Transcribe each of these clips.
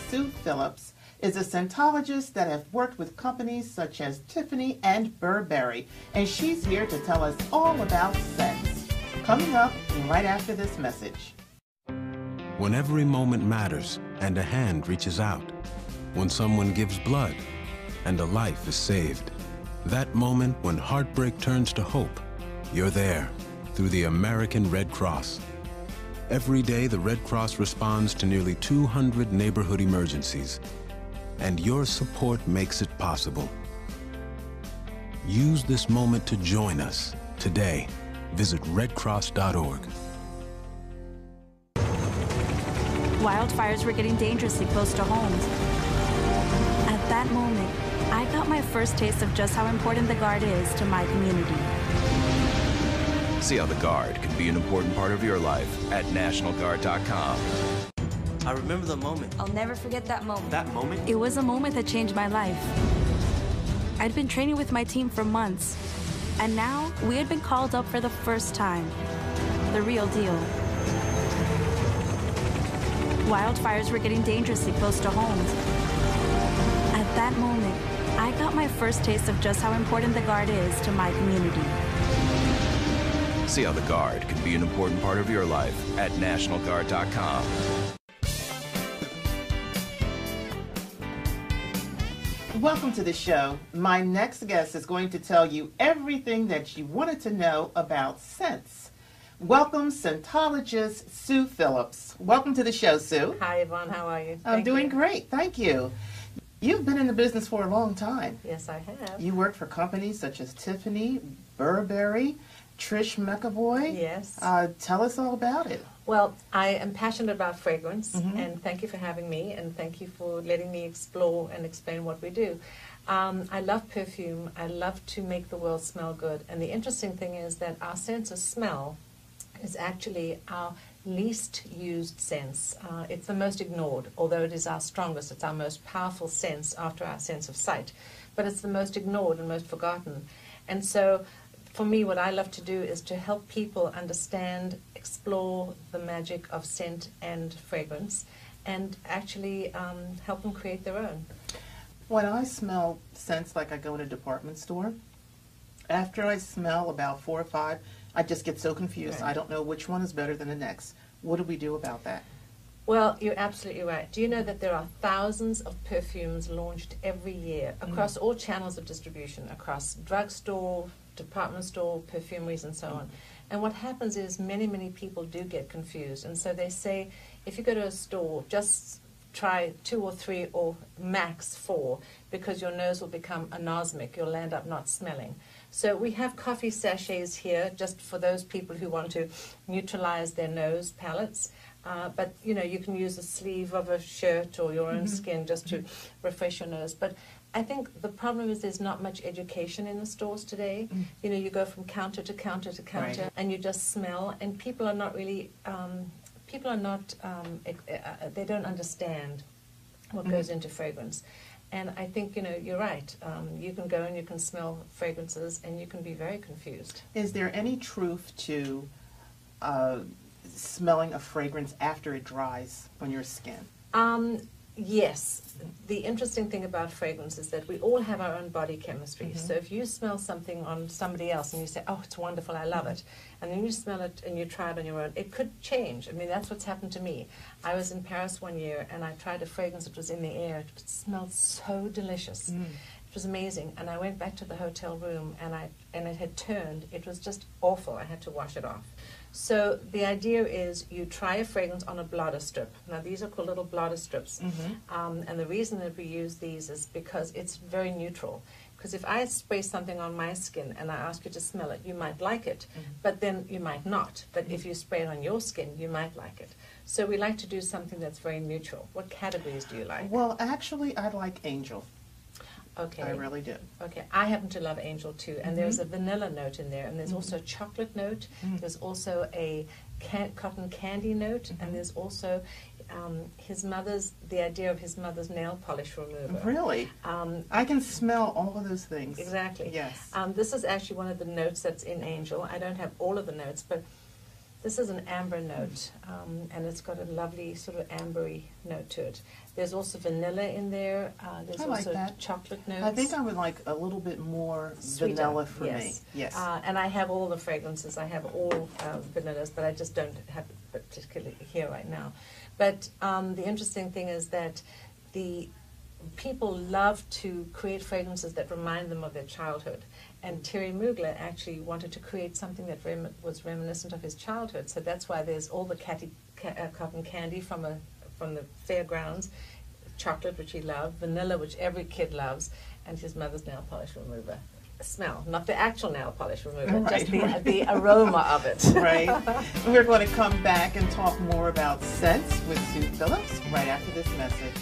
Sue Phillips is a scentologist that has worked with companies such as Tiffany and Burberry, and she's here to tell us all about scents. Coming up right after this message. When every moment matters and a hand reaches out, when someone gives blood and a life is saved, that moment when heartbreak turns to hope, you're there through the American Red Cross. Every day, the Red Cross responds to nearly 200 neighborhood emergencies, and your support makes it possible. Use this moment to join us today. Visit redcross.org. Wildfires were getting dangerously close to homes. At that moment, I got my first taste of just how important the Guard is to my community. See how the Guard can be an important part of your life at NationalGuard.com. I remember the moment. I'll never forget that moment. That moment? It was a moment that changed my life. I'd been training with my team for months, and now we had been called up for the first time. The real deal. Wildfires were getting dangerously close to homes. At that moment, I got my first taste of just how important the Guard is to my community. See how the Guard can be an important part of your life at NationalGuard.com. Welcome to the show. My next guest is going to tell you everything that you wanted to know about scents. Welcome, Scentologist Sue Phillips. Welcome to the show, Sue. Hi, Yvonne. How are you? I'm doing great. Thank you. You've been in the business for a long time. Yes, I have. You worked for companies such as Tiffany, Burberry, Trish McAvoy. Yes. Tell us all about it. Well, I am passionate about fragrance, and thank you for having me, and thank you for letting me explore and explain what we do. I love perfume. I love to make the world smell good. And the interesting thing is that our sense of smell is actually our least used sense. It's the most ignored, although it is our strongest. It's our most powerful sense after our sense of sight. But it's the most ignored and most forgotten. And so for me, what I love to do is to help people understand, explore the magic of scent and fragrance, and actually help them create their own. When I smell scents like I go in a department store, after I smell about 4 or 5, I just get so confused. Right. I don't know which one is better than the next. What do we do about that? Well, you're absolutely right. Do you know that there are thousands of perfumes launched every year across all channels of distribution, across drugstore, department store, perfumeries, and so on? And what happens is many, many people do get confused. And so they say, if you go to a store, just try 2 or 3 or max 4, because your nose will become anosmic. You'll end up not smelling. So we have coffee sachets here just for those people who want to neutralize their nose palates. But, you know, you can use a sleeve of a shirt or your own skin just to refresh your nose. But I think the problem is there's not much education in the stores today. You know, you go from counter to counter to counter, and you just smell, and people are not really, they don't understand what goes into fragrance. And I think, you know, you're right. You can go and you can smell fragrances and you can be very confused. Is there any truth to smelling a fragrance after it dries on your skin? Yes. The interesting thing about fragrance is that we all have our own body chemistry. So if you smell something on somebody else and you say, oh, it's wonderful, I love it, and then you smell it and you try it on your own, it could change. I mean, that's what's happened to me. I was in Paris one year and I tried a fragrance that was in the air. It smelled so delicious. It was amazing. And I went back to the hotel room and it had turned. It was just awful. I had to wash it off. So the idea is you try a fragrance on a blotter strip. Now these are called little blotter strips. And the reason that we use these is because it's very neutral. Because if I spray something on my skin and I ask you to smell it, you might like it, but then you might not. But if you spray it on your skin, you might like it. So we like to do something that's very neutral. What categories do you like? Well, actually, I like Angel. Okay. I really do. Okay, I happen to love Angel too, and there's a vanilla note in there, and there's also a chocolate note, there's also a cotton candy note, and there's also the idea of his mother's nail polish remover. Really? I can smell all of those things. Exactly. Yes. This is actually one of the notes that's in Angel. I don't have all of the notes, but This is an amber note, and it's got a lovely sort of ambery note to it. There's also vanilla in there. There's I like also that. chocolate notes. I think I would like a little bit more Sweeter, vanilla for yes. me. Yes. And I have all the fragrances. I have all vanillas, but I just don't have it particularly here right now. But the interesting thing is that the people love to create fragrances that remind them of their childhood. And Terry Mugler actually wanted to create something that was reminiscent of his childhood. So that's why there's all the cotton candy from the fairgrounds, chocolate, which he loved, vanilla, which every kid loves, and his mother's nail polish remover. Smell, not the actual nail polish remover, Right, just the aroma of it. Right. We're going to come back and talk more about scents with Sue Phillips right after this message.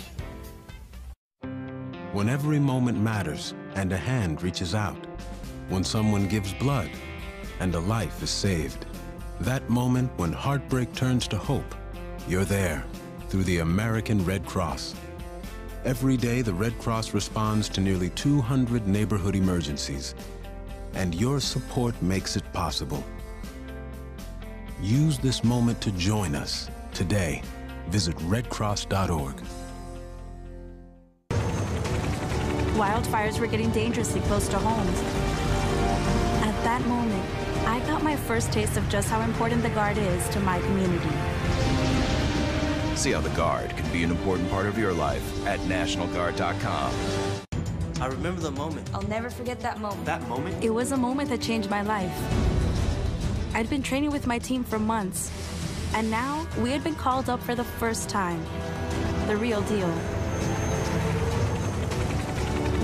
When every moment matters and a hand reaches out, when someone gives blood and a life is saved, that moment when heartbreak turns to hope, you're there through the American Red Cross. Every day, the Red Cross responds to nearly 200 neighborhood emergencies, and your support makes it possible. Use this moment to join us today. Visit redcross.org. Wildfires were getting dangerously close to homes. At that moment, I got my first taste of just how important the Guard is to my community. See how the Guard can be an important part of your life at NationalGuard.com. I remember the moment. I'll never forget that moment. That moment? It was a moment that changed my life. I'd been training with my team for months, and now we had been called up for the first time. The real deal.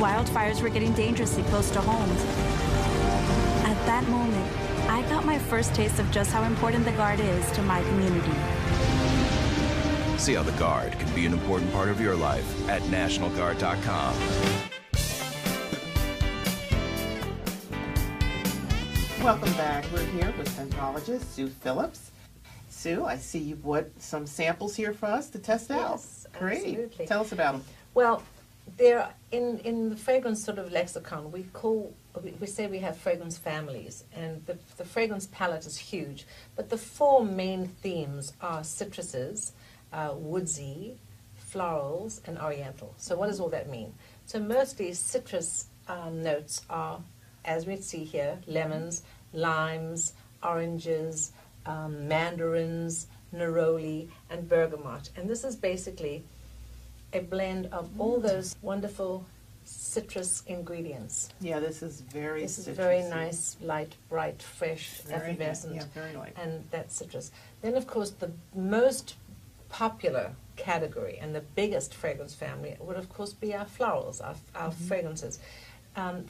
Wildfires were getting dangerously close to homes. At that moment, I got my first taste of just how important the Guard is to my community. See how the Guard can be an important part of your life at NationalGuard.com. Welcome back. We're here with Scentologist Sue Phillips. Sue, I see you brought some samples here for us to test out. Yes, Great. absolutely. Tell us about them. Well, there in the fragrance sort of lexicon, we say we have fragrance families, and the fragrance palette is huge. But the four main themes are citruses, woodsy, florals, and oriental. So what does all that mean? So mostly citrus notes are, as we see here, lemons, limes, oranges, mandarins, neroli, and bergamot. And this is basically a blend of all those wonderful citrus ingredients. Yeah, this is very This is citrusy. very nice, light, bright, fresh, Very good. effervescent, Yeah, very light. and that's citrus. Then, of course, the most popular category and the biggest fragrance family would, of course, be our florals, our fragrances.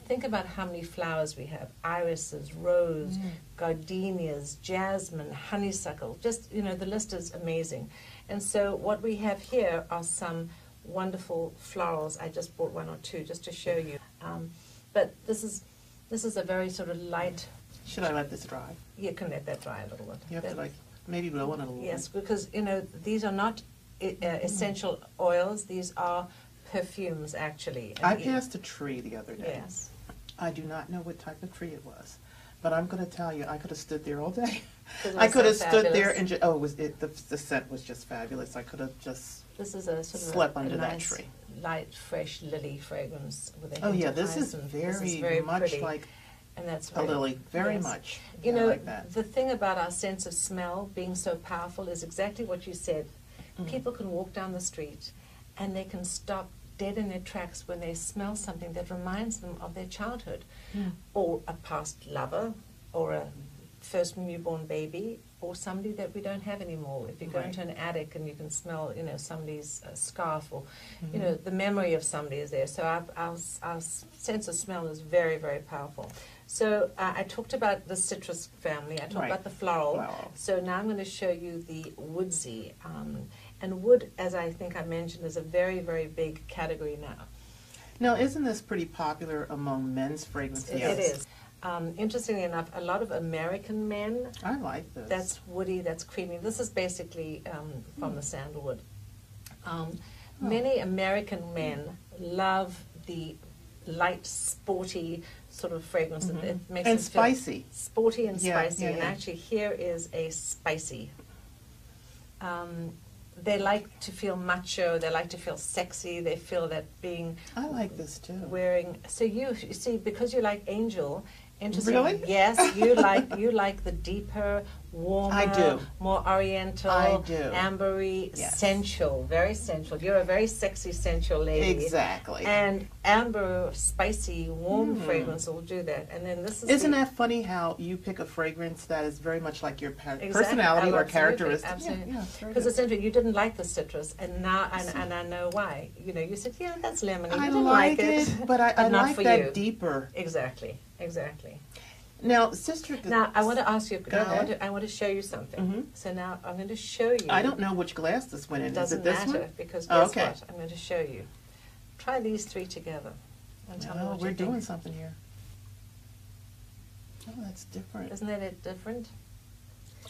Think about how many flowers we have: irises, rose, gardenias, jasmine, honeysuckle. Just, you know, the list is amazing. And so what we have here are some wonderful florals. I just brought one or two just to show you. But this is a very sort of light. Should I let this dry? You can let that dry a little bit. You have to like maybe blow on it a little Yes, bit. because, you know, these are not essential oils. These are perfumes, actually. I passed a tree the other day. Yes. I do not know what type of tree it was, but I'm going to tell you, I could have stood there all day. 'Cause it I was could so have stood there fabulous. and the scent was just fabulous. I could have just This is a sort of slept a under that nice, tree. light, fresh lily fragrance with a Oh hint yeah, of this is hyacinth. very much pretty, like and that's a very, lily. Very yes. much. You Yeah, I know, like that. the thing about our sense of smell being so powerful is exactly what you said. People can walk down the street and they can stop dead in their tracks when they smell something that reminds them of their childhood, or a past lover, or a first newborn baby, or somebody that we don't have anymore. If you go Right. into an attic and you can smell, you know, somebody's scarf, or you know, the memory of somebody is there. So our sense of smell is very, very powerful. So I talked about the citrus family. I talked Right. about the floral. Floral. So now I'm going to show you the woodsy. And wood, as I think I mentioned, is a very, very big category now. Now, isn't this pretty popular among men's fragrances? It is. Interestingly enough, a lot of American men, I like this. that's woody, that's creamy. This is basically from the sandalwood. Many American men love the light, sporty, sort of fragrance. It makes And it spicy. feel sporty and Yeah, spicy. yeah, And yeah. actually, here is a spicy. They like to feel macho. They like to feel sexy. They feel that being I like this too. wearing. So you see, because you like Angel. Interesting. Really? Yes, you like the deeper, warmer, I do. more oriental, I do. ambery, Yes. sensual, very sensual. You're a very sexy, sensual lady. Exactly. And amber, spicy, warm fragrance will do that. And then this is Isn't that funny how you pick a fragrance that is very much like your Exactly. personality or Absolutely, characteristic? absolutely. Yeah, it's very Because good. it's interesting. You didn't like the citrus, and now and I know why. You know, you said, yeah, that's lemony. You I didn't like it, it, but I not like for that you. deeper. Exactly, exactly. Now, Sister. Now, I want to ask you. Go ahead. I want to show you something. So now I'm going to show you. I don't know which glass this went in. It doesn't Is it this matter one? because Oh, guess okay. what? I'm going to show you. Try these three together and tell me Oh, what we're you doing think. something here. Oh, that's different. Isn't that different?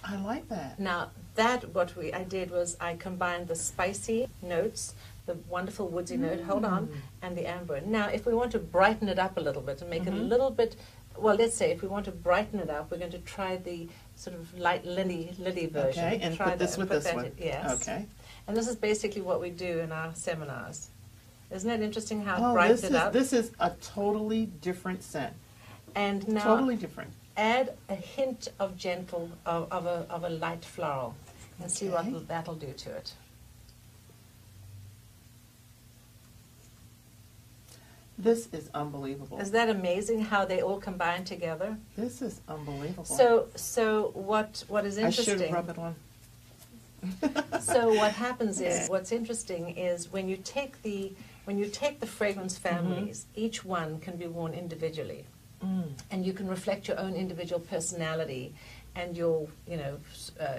I like that. Now I did was I combined the spicy notes, the wonderful woodsy note, hold on, and the amber. Now if we want to brighten it up a little bit and make it a little bit, well, let's say if we want to brighten it up, we're going to try the sort of light lily version. Okay, and Try put this that- with put this that one. in- yes. Okay. And this is basically what we do in our seminars. Isn't that interesting how it Oh, brightens this it up? is a totally different scent. And now Totally different. add a hint of gentle, of a light floral, and see Okay. what that'll do to it. This is unbelievable. Is that amazing how they all combine together? This is unbelievable. So what is I should interesting? rub it on. So what happens is what's interesting is when you take the fragrance families, each one can be worn individually, and you can reflect your own individual personality and your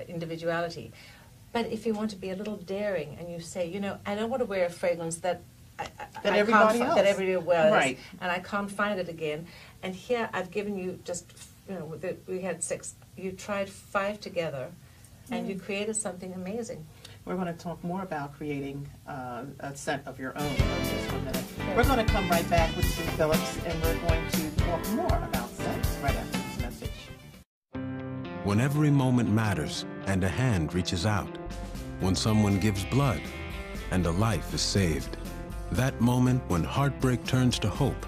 individuality. But if you want to be a little daring and you say, I don't want to wear a fragrance that That I everybody can't else. that everybody wears, Right. and I can't find it again. And here I've given you just, we had 6. You tried 5 together, and you created something amazing. We're going to talk more about creating a scent of your own in just for a minute. We're going to come right back with Sue Phillips, and we're going to talk more about scents right after this message. When every moment matters and a hand reaches out. When someone gives blood and a life is saved. That moment when heartbreak turns to hope.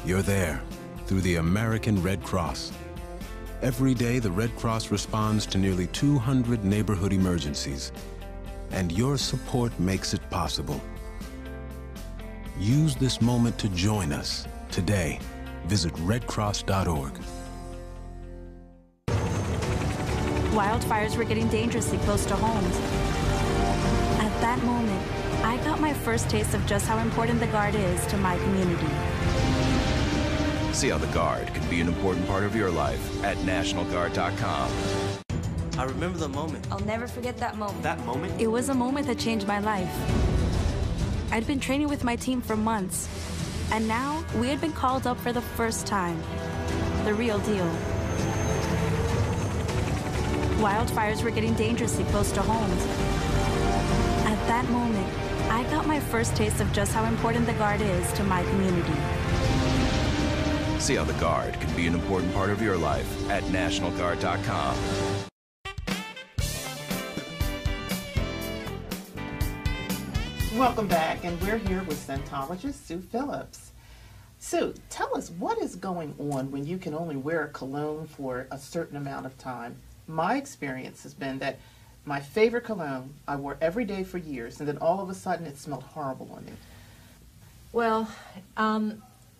You're there through the American Red Cross. Every day, the Red Cross responds to nearly 200 neighborhood emergencies. And your support makes it possible. Use this moment to join us today. Visit redcross.org. Wildfires were getting dangerously close to homes. At that moment, I got my first taste of just how important the Guard is to my community. See how the Guard can be an important part of your life at nationalguard.com. I remember the moment. I'll never forget that moment. That moment? It was a moment that changed my life. I'd been training with my team for months, and now we had been called up for the first time. The real deal. Wildfires were getting dangerously close to homes. At that moment, I got my first taste of just how important the Guard is to my community. See how the Guard can be an important part of your life at nationalguard.com. Welcome back, and we're here with Scentologist Sue Phillips. Sue, tell us what is going on when you can only wear a cologne for a certain amount of time. My experience has been that my favorite cologne I wore every day for years, and then all of a sudden it smelled horrible on me. Well,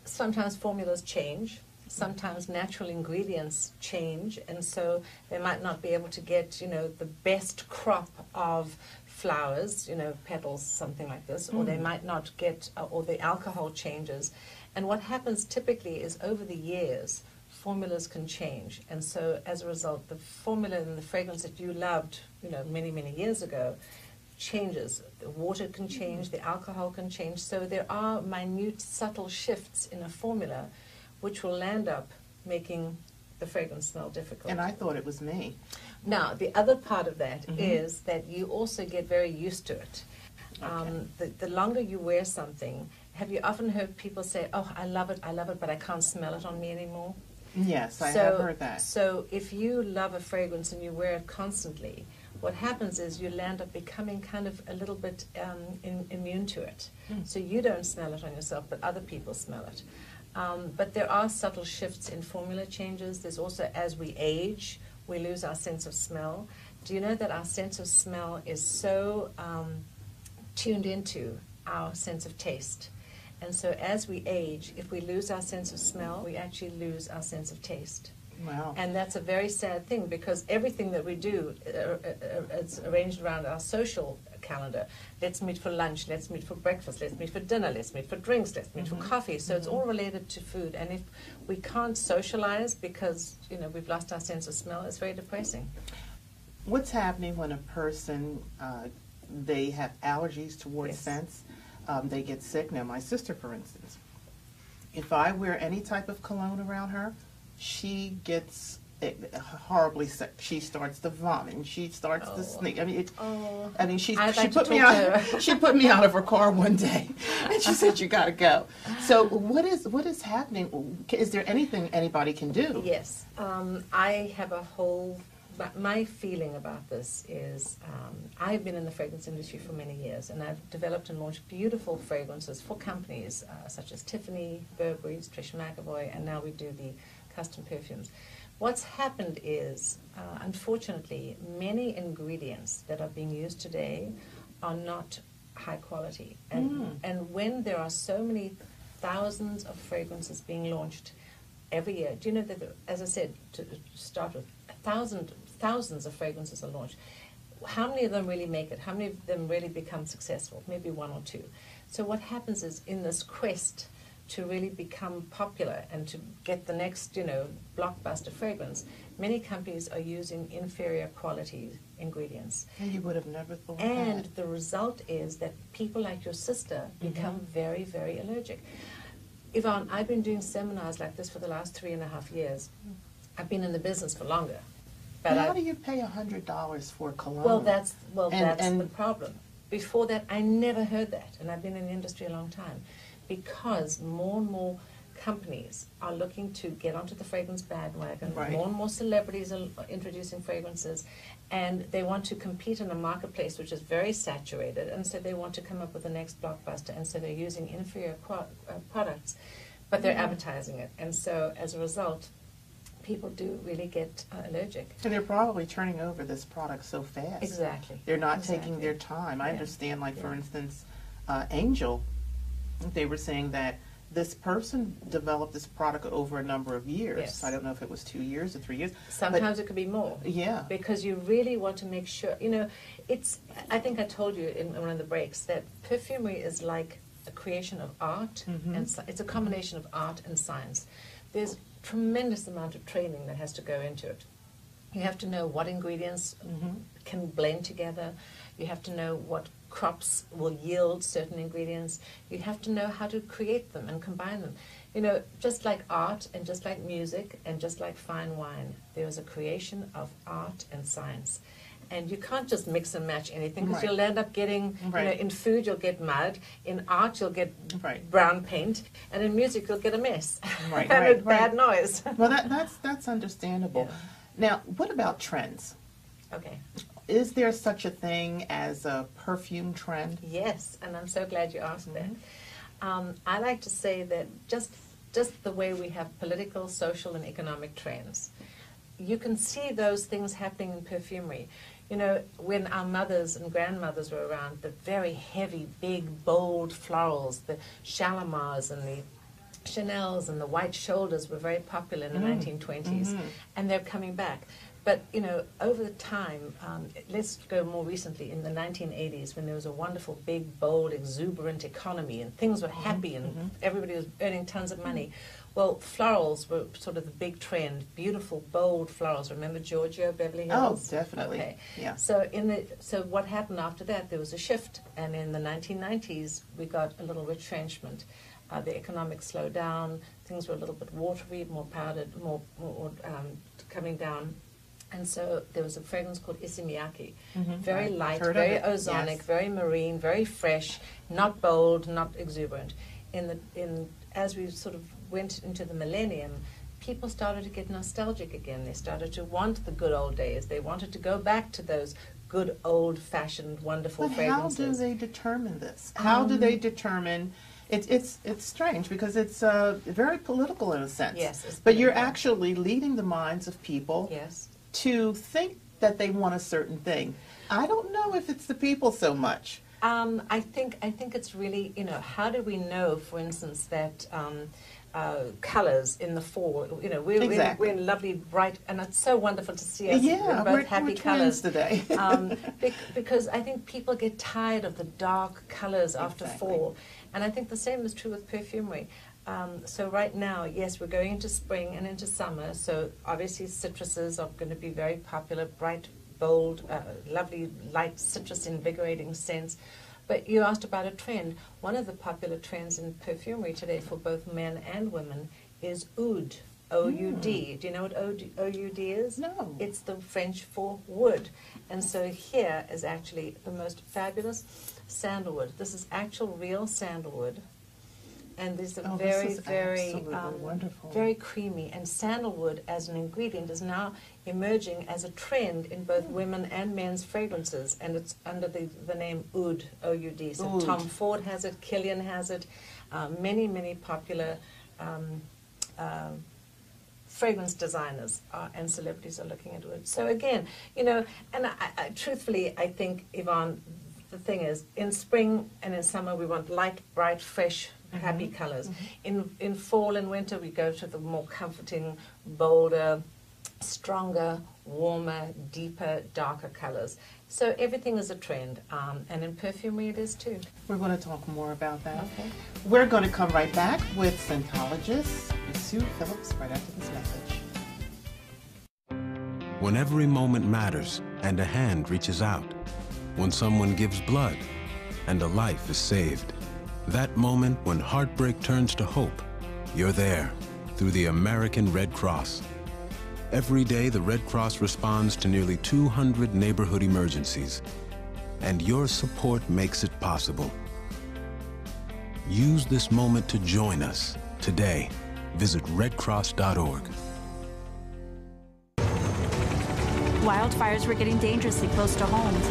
sometimes formulas change. Sometimes natural ingredients change, and so they might not be able to get, the best crop of flowers, petals, something like this, or they might not get, or the alcohol changes. And what happens typically is over the years, formulas can change. And so as a result, the formula and the fragrance that you loved, many, many years ago, changes. The water can change, the alcohol can change. So there are minute, subtle shifts in a formula which will land up making the fragrance smell difficult. And I thought it was me. Now, the other part of that is that you also get very used to it. The longer you wear something, have you often heard people say, oh, I love it, but I can't smell it on me anymore? Yes, I have heard that. So if you love a fragrance and you wear it constantly, what happens is you'll end up becoming kind of a little bit immune to it. So you don't smell it on yourself, but other people smell it. But there are subtle shifts in formula changes. There's also, as we age, we lose our sense of smell. Do you know that our sense of smell is so tuned into our sense of taste? And so as we age, if we lose our sense of smell, we actually lose our sense of taste. Wow. And that's a very sad thing, because everything that we do is arranged around our social calendar. Let's meet for lunch, let's meet for breakfast, let's meet for dinner, let's meet for drinks, let's meet for coffee. So it's all related to food. And if we can't socialize because, you know, we've lost our sense of smell, it's very depressing. What's happening when a person, they have allergies towards scents, they get sick? Now, my sister, for instance, if I wear any type of cologne around her, she gets horribly sick. She starts to vomit, and she starts to sneeze. I mean, she put me out. She put me out of her car one day, and she said, "You got to go." So, what is happening? Is there anything anybody can do? Yes, I have a whole. My feeling about this is I've been in the fragrance industry for many years, and I've developed and launched beautiful fragrances for companies such as Tiffany, Burberry, Tricia McAvoy, and now we do the custom perfumes. What's happened is, unfortunately, many ingredients that are being used today are not high quality. And when there are so many thousands of fragrances being launched every year, do you know that, as I said, to start with, thousands of fragrances are launched. How many of them really make it? How many of them really become successful? Maybe one or two. So what happens is, in this quest to really become popular and to get the next, you know, blockbuster fragrance, many companies are using inferior quality ingredients. And you would have never thought And that. the result is that people like your sister become very, very allergic. Yvonne, I've been doing seminars like this for the last 3.5 years. I've been in the business for longer. But how do you pay $100 for cologne? Well, that's the problem. Before that, I never heard that, and I've been in the industry a long time, because more and more companies are looking to get onto the fragrance bandwagon. Right. More and more celebrities are introducing fragrances, and they want to compete in a marketplace which is very saturated, and so they want to come up with the next blockbuster, and so they're using inferior products, but they're advertising it, and so as a result, people do really get allergic. And they're probably turning over this product so fast. Exactly. They're not taking their time. I understand, like, for instance, Angel, they were saying that this person developed this product over a number of years. Yes. I don't know if it was 2 years or 3 years. Sometimes it could be more. Yeah. Because you really want to make sure, you know, I think I told you in one of the breaks that perfumery is like a creation of art, and it's a combination of art and science. There's tremendous amount of training that has to go into it. You have to know what ingredients can blend together. You have to know what crops will yield certain ingredients. You have to know how to create them and combine them. You know, just like art and just like music and just like fine wine, there is a creation of art and science. And you can't just mix and match anything, because you'll end up getting, you know, in food you'll get mud, in art you'll get brown paint, and in music you'll get a mess and bad noise. Well, that's understandable. Yeah. Now, what about trends? Okay. Is there such a thing as a perfume trend? Yes, and I'm so glad you asked that. I like to say that just the way we have political, social, and economic trends, you can see those things happening in perfumery. You know, when our mothers and grandmothers were around, the very heavy, big, bold florals, the Shalimars and the Chanels and the white shoulders were very popular in the 1920s, and they're coming back. But, you know, over the time, let's go more recently, in the 1980s, when there was a wonderful, big, bold, exuberant economy, and things were happy, and everybody was earning tons of money. Well, florals were sort of the big trend, beautiful, bold florals. Remember Giorgio, Beverly Hills? Oh, definitely. Okay. Yeah. So what happened after that? There was a shift, and in the 1990s, we got a little retrenchment. The economic slowed down. Things were a little bit watery, more powdered, more coming down. And so there was a fragrance called Issey Miyake. Very light, very ozonic, very marine, very fresh, not bold, not exuberant. as we sort of went into the millennium, people started to get nostalgic again. They started to want the good old days. They wanted to go back to those good old-fashioned, wonderful fragrances. How do they determine this? How do they determine? It's strange because it's very political in a sense. Yes, but you're actually leading the minds of people to think that they want a certain thing. I don't know if it's the people so much. I think it's really, how do we know, for instance, that colors in the fall, we're in lovely bright, and it's so wonderful to see us in both happy colors today. Because I think people get tired of the dark colors after fall, and I think the same is true with perfumery. So right now, yes, we're going into spring and into summer, so obviously citruses are going to be very popular, bright, bold, lovely, light, citrus, invigorating scents. But you asked about a trend. One of the popular trends in perfumery today for both men and women is oud, O-U-D. Do you know what O-U-D is? No. It's the French for wood. And so here is actually the most fabulous sandalwood. This is actual real sandalwood. And these are very wonderful. Very creamy. And sandalwood as an ingredient is now emerging as a trend in both women and men's fragrances, and it's under the name oud, O-U-D. So Oud. Tom Ford has it, Killian has it, many popular fragrance designers and celebrities are looking at oud. So again, and I truthfully, I think, Yvonne, the thing is, in spring and in summer we want light, bright, fresh, happy colors. In fall and winter we go to the more comforting, bolder, stronger, warmer, deeper, darker colors. So everything is a trend, and in perfumery it is too. We're going to talk more about that. Okay. We're going to come right back with Scentologist Sue Phillips right after this message. When every moment matters and a hand reaches out, when someone gives blood and a life is saved, that moment when heartbreak turns to hope, you're there through the American Red Cross. Every day, the Red Cross responds to nearly 200 neighborhood emergencies, and your support makes it possible. Use this moment to join us today. Visit redcross.org. Wildfires were getting dangerously close to homes.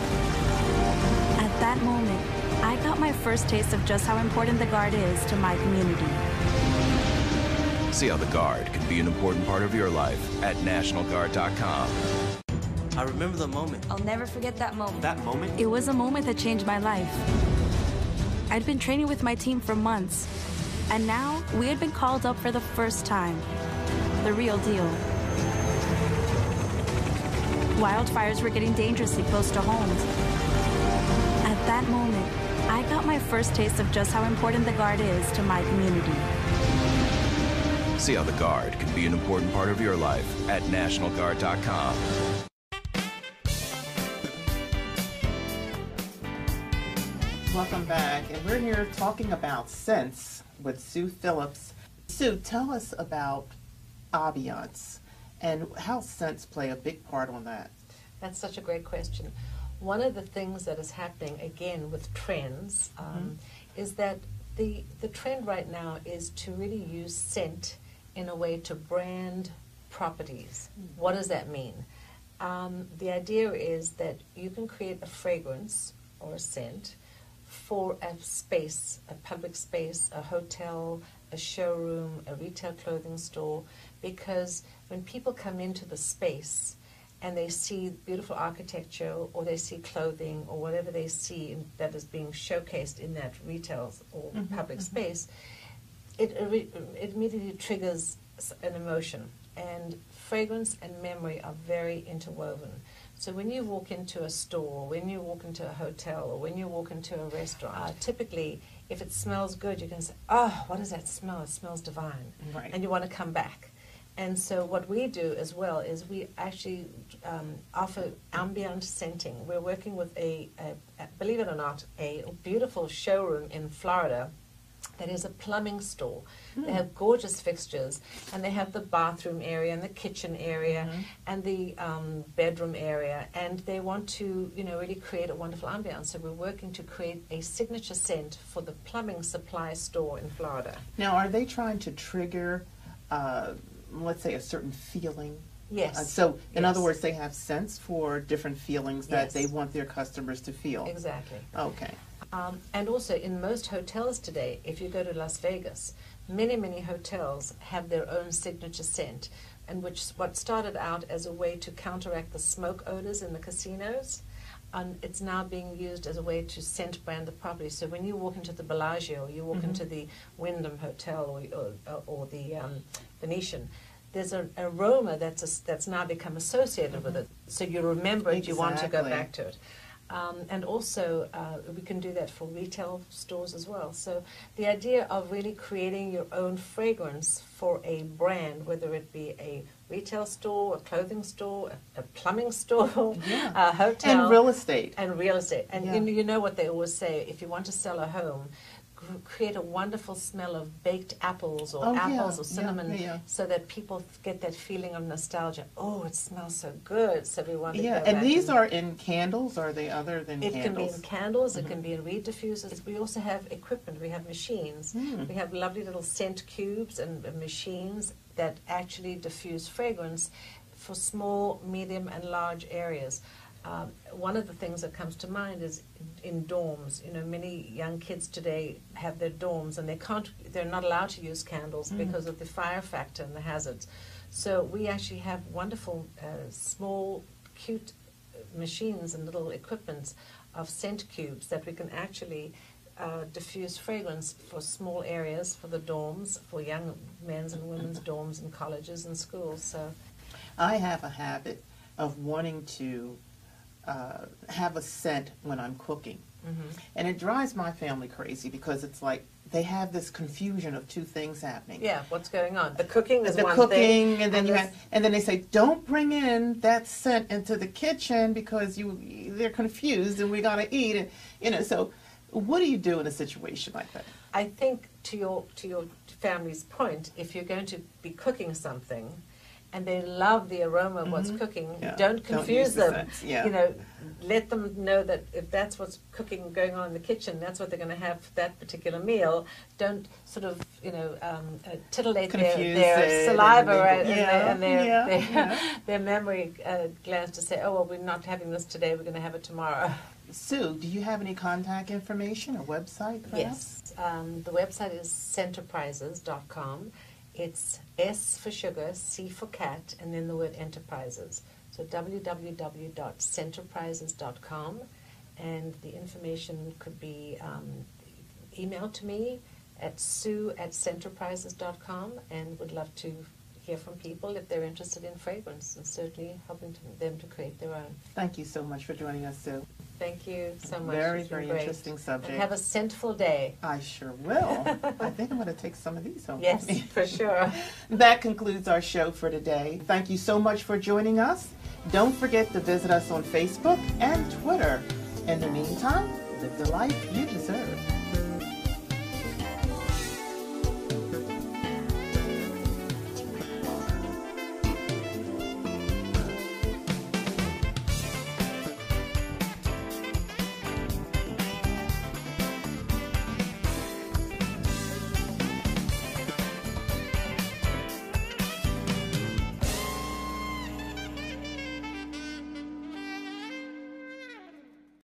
At that moment, I got my first taste of just how important the Guard is to my community. See how the Guard can be an important part of your life at nationalguard.com. I remember the moment. I'll never forget that moment. That moment? It was a moment that changed my life. I'd been training with my team for months, and now we had been called up for the first time. The real deal. Wildfires were getting dangerously close to homes. At that moment, I got my first taste of just how important the Guard is to my community. See how the Guard can be an important part of your life at nationalguard.com. Welcome back, and we're here talking about scents with Sue Phillips. Sue, tell us about ambiance and how scents play a big part on that. That's such a great question. One of the things that is happening, again, with trends, is that the trend right now is to really use scent in a way to brand properties. What does that mean? The idea is that you can create a fragrance or a scent for a space, a public space, a hotel, a showroom, a retail clothing store, because when people come into the space and they see beautiful architecture or they see clothing or whatever they see that is being showcased in that retail or public space, it immediately triggers an emotion. And fragrance and memory are very interwoven. So when you walk into a store, when you walk into a hotel, or when you walk into a restaurant, typically, if it smells good, you can say, oh, what does that smell? It smells divine. Right. And you want to come back. And so what we do as well is we actually offer ambient scenting. We're working with believe it or not, a beautiful showroom in Florida that is a plumbing store. They have gorgeous fixtures, and they have the bathroom area and the kitchen area and the bedroom area, and they want to, really create a wonderful ambiance. So we're working to create a signature scent for the plumbing supply store in Florida. Now, are they trying to trigger, let's say, a certain feeling? Yes. So, in Yes. other words, they have scents for different feelings that Yes. they want their customers to feel. Exactly. Okay. And also, in most hotels today, if you go to Las Vegas, many hotels have their own signature scent, and what started out as a way to counteract the smoke odors in the casinos, and it's now being used as a way to scent brand the property. So when you walk into the Bellagio, you walk into the Wyndham Hotel or the Venetian, there's an aroma that's now become associated with it. So you remember it, you want to go back to it. And also, we can do that for retail stores as well. So the idea of really creating your own fragrance for a brand, whether it be a retail store, a clothing store, a plumbing store, a hotel. And real estate. And real estate. And you know what they always say, if you want to sell a home, create a wonderful smell of baked apples or apples or cinnamon so that people get that feeling of nostalgia. Oh, it smells so good, so we want to go back. And these are in candles, or are they other than candles? It can be in candles, it can be in reed diffusers. We also have equipment, we have machines. We have lovely little scent cubes and machines that actually diffuse fragrance for small, medium, and large areas. One of the things that comes to mind is in dorms. Many young kids today have their dorms, and they're not allowed to use candles because of the fire factor and the hazards. So we actually have wonderful, small, cute machines and little equipments of scent cubes that we can actually diffuse fragrance for small areas, for the dorms, for young men's and women's dorms and colleges and schools. So I have a habit of wanting to have a scent when I'm cooking. And it drives my family crazy because it's like they have this confusion of two things happening. Yeah, what's going on? The cooking is the one cooking, thing. and then and then they say, don't bring in that scent into the kitchen because they're confused and we gotta eat. And so what do you do in a situation like that? I think to your family's point, if you're going to be cooking something and they love the aroma of what's cooking, don't confuse them. Let them know that if that's what's going on in the kitchen, that's what they're going to have for that particular meal. Don't sort of, titillate their saliva and their memory glands to say, oh, well, we're not having this today, we're going to have it tomorrow. Sue, do you have any contact information or website? Yes. The website is Scentoprizes.com. It's S for sugar, C for cat, and then the word enterprises. So www.scentoprizes.com, and the information could be emailed to me at sue@scentoprizes.com, and would love to hear from people if they're interested in fragrance, and certainly helping them to create their own. Thank you so much for joining us, Sue. Thank you so much. Very interesting subject. And have a scentful day. I sure will. I think I'm going to take some of these home. Yes, with me. for sure. That concludes our show for today. Thank you so much for joining us. Don't forget to visit us on Facebook and Twitter. In the meantime, live the life you deserve.